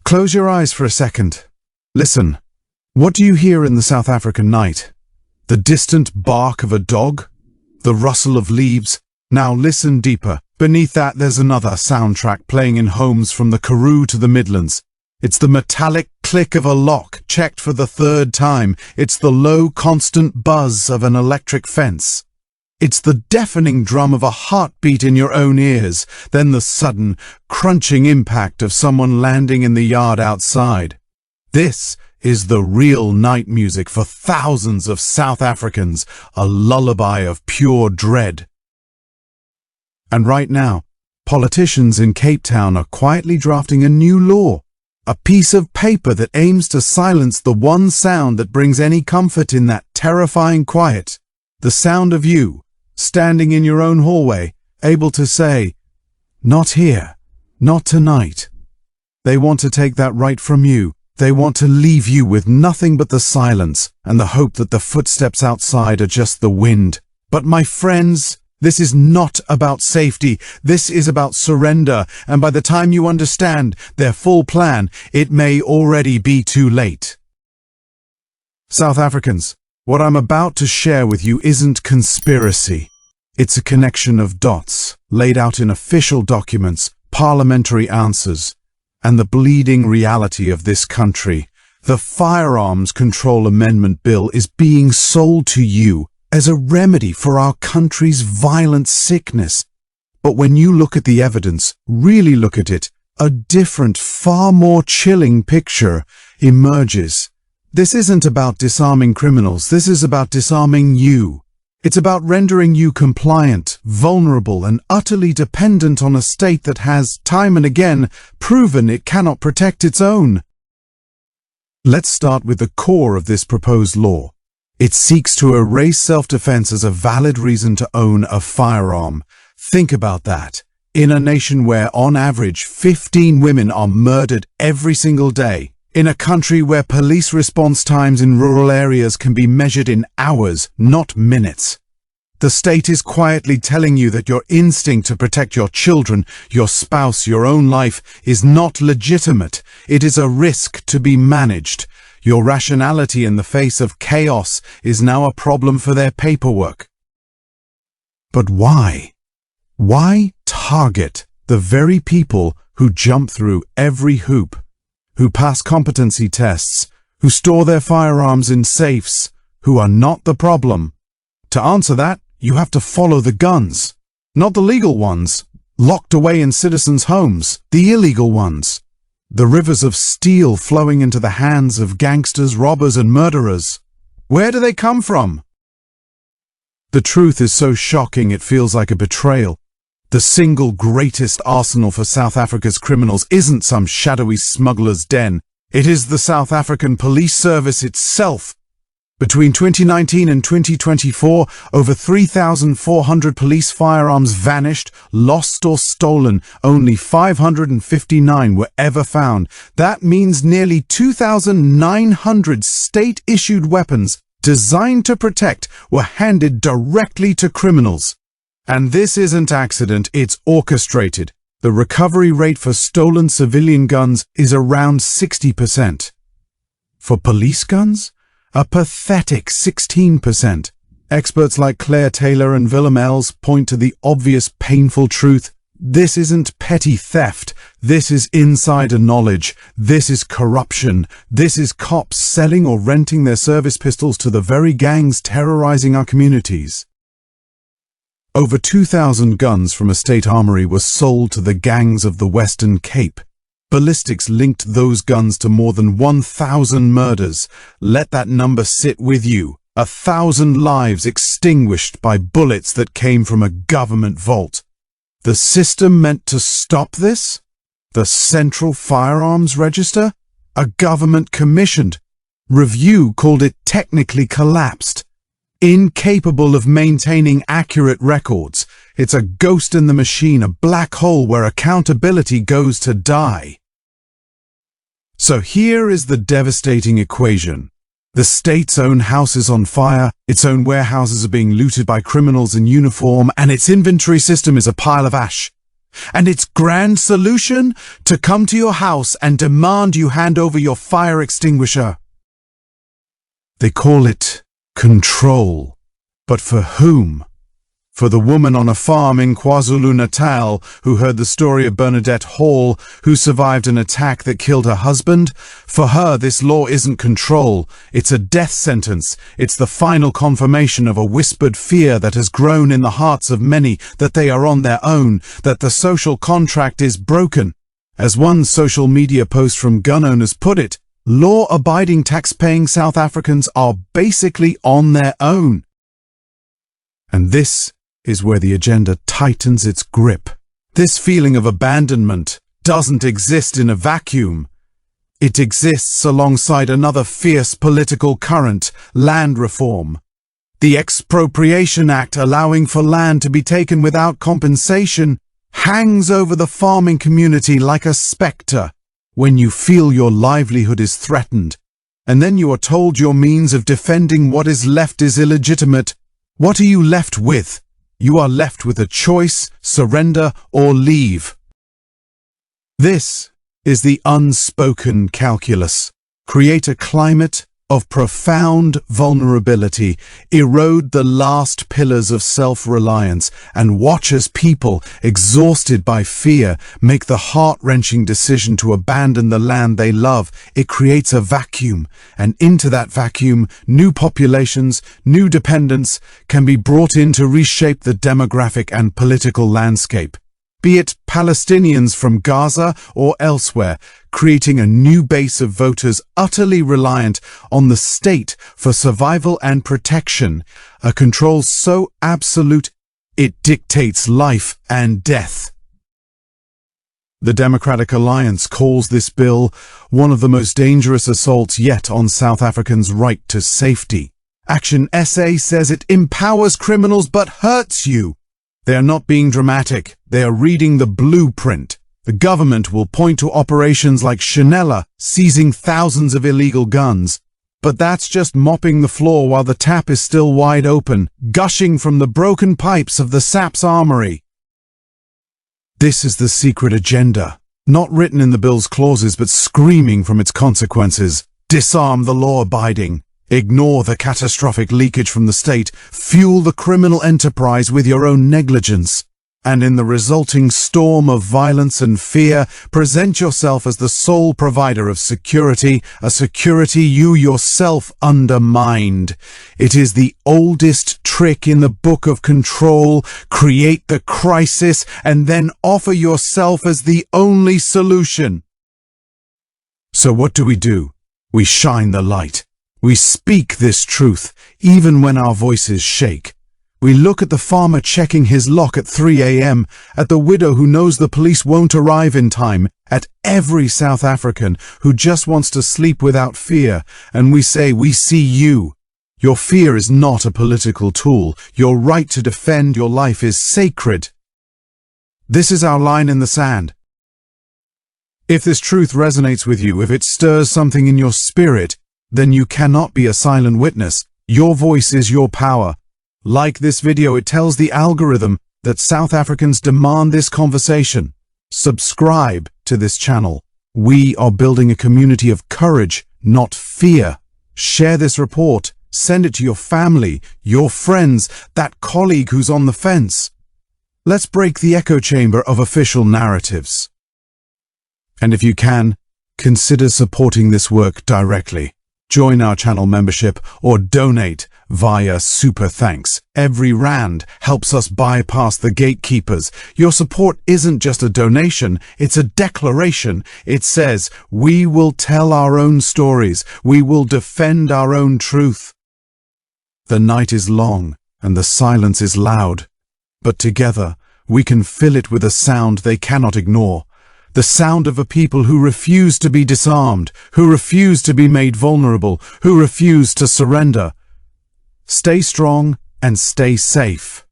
Close your eyes for a second. Listen. What do you hear in the South African night? The distant bark of a dog? The rustle of leaves? Now listen deeper. Beneath that there's another soundtrack playing in homes from the Karoo to the Midlands. It's the metallic click of a lock checked for the third time. It's the low, constant buzz of an electric fence. It's the deafening drum of a heartbeat in your own ears, then the sudden, crunching impact of someone landing in the yard outside. This is the real night music for thousands of South Africans, a lullaby of pure dread. And right now, politicians in Cape Town are quietly drafting a new law, a piece of paper that aims to silence the one sound that brings any comfort in that terrifying quiet, the sound of you, standing in your own hallway, able to say, "Not here, not tonight." They want to take that right from you. They want to leave you with nothing but the silence and the hope that the footsteps outside are just the wind. But my friends, this is not about safety. This is about surrender. And by the time you understand their full plan, it may already be too late. South Africans, what I'm about to share with you isn't conspiracy. It's a connection of dots laid out in official documents, parliamentary answers, and the bleeding reality of this country. The Firearms Control Amendment Bill is being sold to you as a remedy for our country's violent sickness. But when you look at the evidence, really look at it, a different, far more chilling picture emerges. This isn't about disarming criminals. This is about disarming you. It's about rendering you compliant, vulnerable, and utterly dependent on a state that has, time and again, proven it cannot protect its own. Let's start with the core of this proposed law. It seeks to erase self-defense as a valid reason to own a firearm. Think about that. In a nation where, on average, 15 women are murdered every single day, in a country where police response times in rural areas can be measured in hours, not minutes. The state is quietly telling you that your instinct to protect your children, your spouse, your own life is not legitimate. It is a risk to be managed. Your rationality in the face of chaos is now a problem for their paperwork. But why? Why target the very people who jump through every hoop, who pass competency tests, who store their firearms in safes, who are not the problem? To answer that, you have to follow the guns. Not the legal ones, locked away in citizens' homes, the illegal ones. The rivers of steel flowing into the hands of gangsters, robbers, and murderers. Where do they come from? The truth is so shocking it feels like a betrayal. The single greatest arsenal for South Africa's criminals isn't some shadowy smuggler's den. It is the South African Police Service itself. Between 2019 and 2024, over 3,400 police firearms vanished, lost or stolen. Only 559 were ever found. That means nearly 2,900 state-issued weapons designed to protect were handed directly to criminals. And this isn't accident, it's orchestrated. The recovery rate for stolen civilian guns is around 60%. For police guns? A pathetic 16%. Experts like Claire Taylor and Willem Els point to the obvious, painful truth. This isn't petty theft. This is insider knowledge. This is corruption. This is cops selling or renting their service pistols to the very gangs terrorizing our communities. Over 2,000 guns from a state armory were sold to the gangs of the Western Cape. Ballistics linked those guns to more than 1,000 murders. Let that number sit with you. 1,000 lives extinguished by bullets that came from a government vault. The system meant to stop this? The Central Firearms Register? A government-commissioned review called it technically collapsed. Incapable of maintaining accurate records. It's a ghost in the machine, a black hole where accountability goes to die. So here is the devastating equation. The state's own house is on fire, its own warehouses are being looted by criminals in uniform, and its inventory system is a pile of ash. And its grand solution? To come to your house and demand you hand over your fire extinguisher. They call it control. But for whom? For the woman on a farm in KwaZulu-Natal who heard the story of Bernadette Hall, who survived an attack that killed her husband. For her, this law isn't control. It's a death sentence. It's the final confirmation of a whispered fear that has grown in the hearts of many, that they are on their own, that the social contract is broken. As one social media post from gun owners put it, law-abiding tax-paying South Africans are basically on their own. And this is where the agenda tightens its grip. This feeling of abandonment doesn't exist in a vacuum. It exists alongside another fierce political current, land reform. The Expropriation Act, allowing for land to be taken without compensation, hangs over the farming community like a spectre when you feel your livelihood is threatened. And then you are told your means of defending what is left is illegitimate. What are you left with? You are left with a choice: surrender or leave. This is the unspoken calculus. Create a climate of profound vulnerability, erode the last pillars of self-reliance, and watch as people, exhausted by fear, make the heart-wrenching decision to abandon the land they love. It creates a vacuum, and into that vacuum, new populations, new dependents can be brought in to reshape the demographic and political landscape. Be it Palestinians from Gaza or elsewhere, creating a new base of voters utterly reliant on the state for survival and protection, a control so absolute it dictates life and death. The Democratic Alliance calls this bill one of the most dangerous assaults yet on South Africans' right to safety. Action SA says it empowers criminals but hurts you. They are not being dramatic. They are reading the blueprint. The government will point to operations like Chanela, seizing thousands of illegal guns. But that's just mopping the floor while the tap is still wide open, gushing from the broken pipes of the SAP's armory. This is the secret agenda, not written in the bill's clauses but screaming from its consequences. Disarm the law-abiding. Ignore the catastrophic leakage from the state, fuel the criminal enterprise with your own negligence, and in the resulting storm of violence and fear, present yourself as the sole provider of security, a security you yourself undermined. It is the oldest trick in the book of control. Create the crisis and then offer yourself as the only solution. So what do? We shine the light. We speak this truth, even when our voices shake. We look at the farmer checking his lock at 3 a.m., at the widow who knows the police won't arrive in time, at every South African who just wants to sleep without fear, and we say, we see you. Your fear is not a political tool. Your right to defend your life is sacred. This is our line in the sand. If this truth resonates with you, if it stirs something in your spirit, then you cannot be a silent witness. Your voice is your power. Like this video, it tells the algorithm that South Africans demand this conversation. Subscribe to this channel. We are building a community of courage, not fear. Share this report. Send it to your family, your friends, that colleague who's on the fence. Let's break the echo chamber of official narratives. And if you can, consider supporting this work directly. Join our channel membership or donate via Super Thanks. Every rand helps us bypass the gatekeepers. Your support isn't just a donation, it's a declaration. It says, we will tell our own stories. We will defend our own truth. The night is long and the silence is loud, but together we can fill it with a sound they cannot ignore. The sound of a people who refuse to be disarmed, who refuse to be made vulnerable, who refuse to surrender. Stay strong and stay safe.